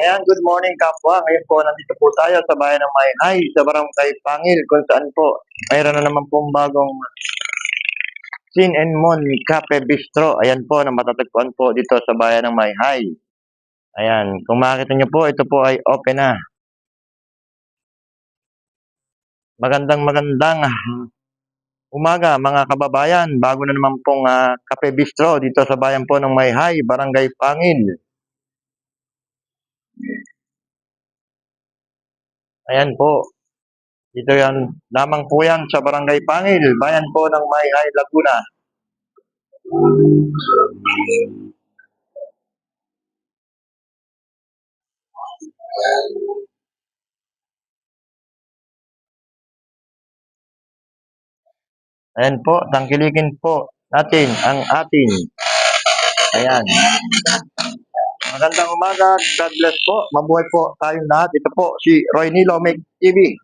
Ayan, good morning kapwa. Ngayon po, nandito po tayo sa bayan ng Mayhay, sa Barangay Pangil, kung saan po mayroon na naman pong bagong Sin and Mon Cafe Bistro. Ayan po, na matatagpuan po dito sa bayan ng Mayhay. Ayan, kung makikita nyo po, ito po ay open na. Magandang umaga mga kababayan. Bago na naman pong Cafe Bistro dito sa bayan po ng Mayhay, Barangay Pangil. Ayan po. Dito yan, lamang po yan sa Barangay Pangil, bayan po ng Mayhay, Laguna. Ayan po, tangkilikin po natin ang atin. Ayan. Magandang umaga, God bless po. Mabuhay po tayong lahat. Ito po si Roy Nilo, Make TV.